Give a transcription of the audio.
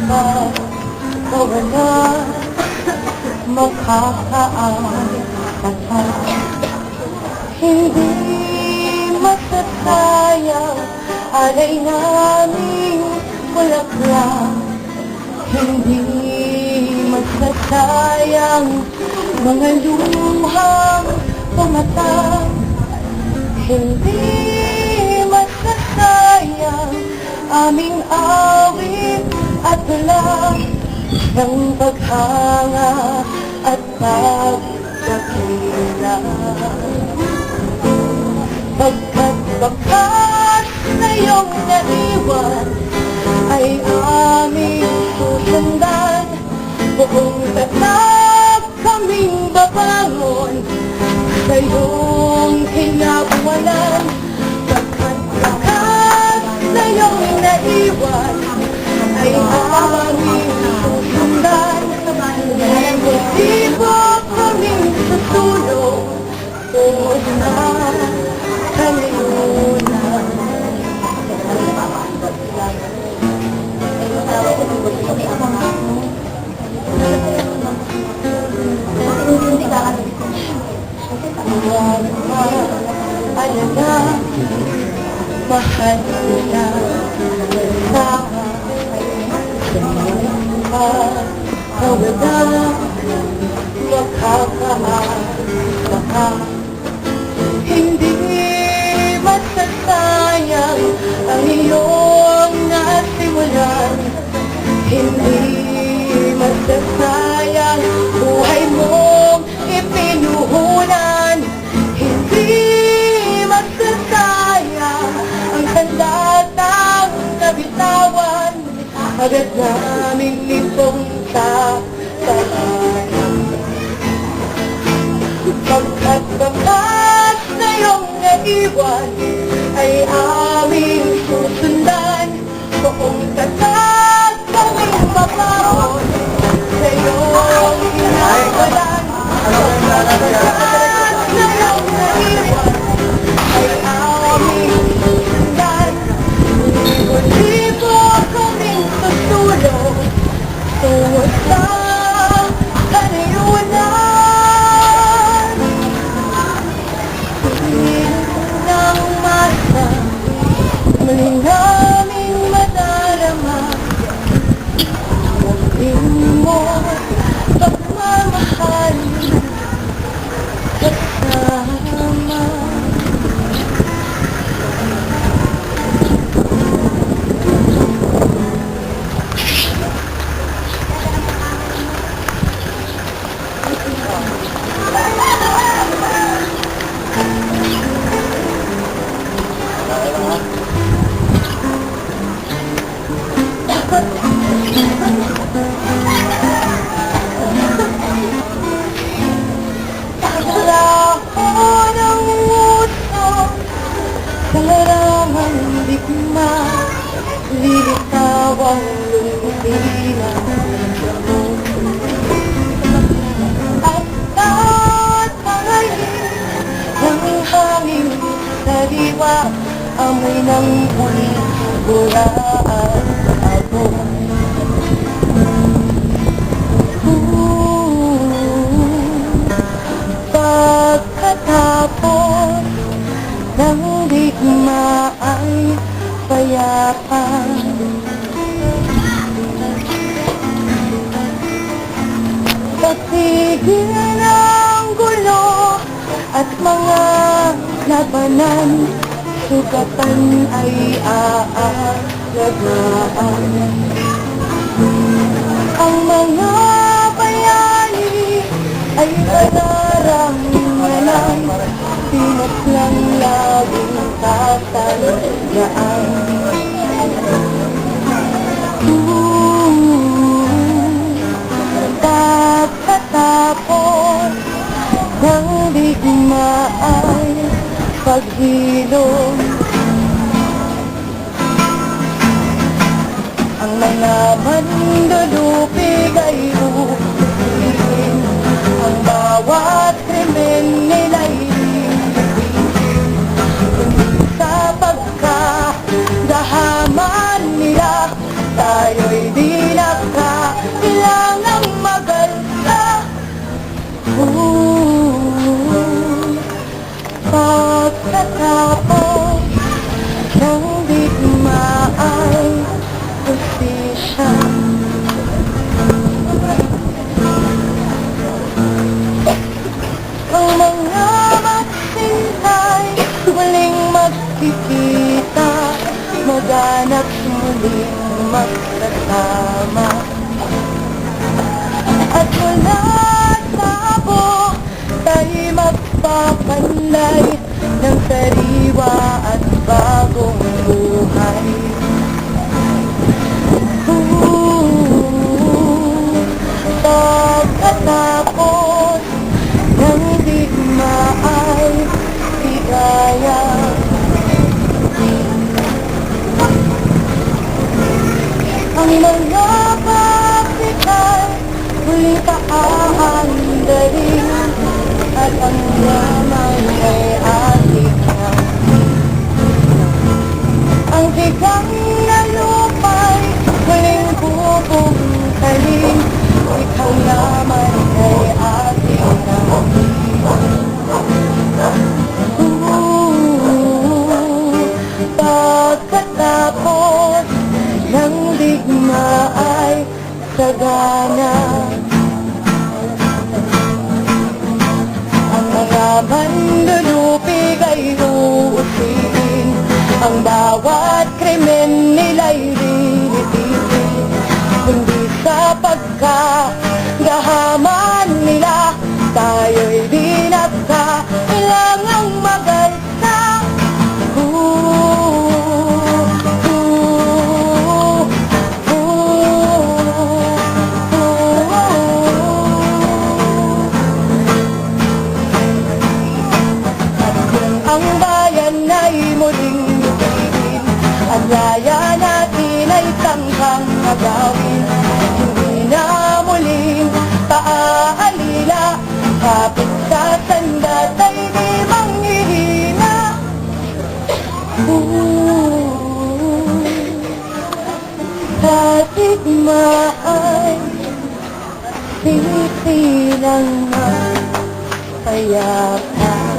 ba wala makakaangkata? Hindi masasayang alay naming bulaklak, hindi masasayang mga luhang pumatang, hindi masasayang aming awit at tula ng paghanga at pagdakila. Pagkat bakas na iyong naiwan ay aming susundan, buong tatag kaming babangon sa iyong kinabuwalan. Pagkat bakas na iyong naiwan ay aming susundan, buong motibo kaming tutulong tungo na kanayunan. Alaga, mahal na sa wala makakaangka. Hindi masasayang ang iyong nasimulan, hindi masasayang buhay mong ipinuhunan, hindi masasayang ang sandatang nabitawan, agad naming nitong sa tahanan. Pagkat bakas na iyong naiwan ay aming susundan, buong tatag kaming babangon sa iyong kinawalan. Pagkat bakas na iyong naiwan ay aming susundan, motibo kaming tutulong tungo sa kanayunan. Ng masa, muli naming madarama ang mo pagmamahal kasama. Lilitaw ang lumpilan at tatanghalin ng hangin sariwa, amoy ng pulbura at abon. Pagkatapos ng digma ay payapa, patigil ng gulo at mga labanan, sugatan ay aalagaan. Ang mga bayani ay nararamdaman, pinas lang laging tatandaan. Pagkatapos ng digma ay paghilom, ang mga mandulupig ay uulitin, ang bawat krimen nila'y sa pagkadahaman nila, tayo'y di na laganap muling magkasama. At mula sa abo, tayo'y magpapanlay ng sariwa at bagong buhay. Pagkatapos ng digma ay ligaya. Ang mga pagbigay muling paaandarin, at ang yaman ay ating ang tigang na lupa'y muling bubungkalin. Ikaw naman ay ating pagkatapos ng digma ay sagana. Ang mga manlulupig ay uusiin, ang bawat krimen nila'y lilitisin. Kundi sa pagkagahaman nila, tayo'y di nagkailangang magalsa. Ang bayan ay muling lupigin, ang laya natin ay tangkang agawin. Hindi na muling paaalila, kapit sa sandat ay di manghihina. Sa digma ay sisilang payapa.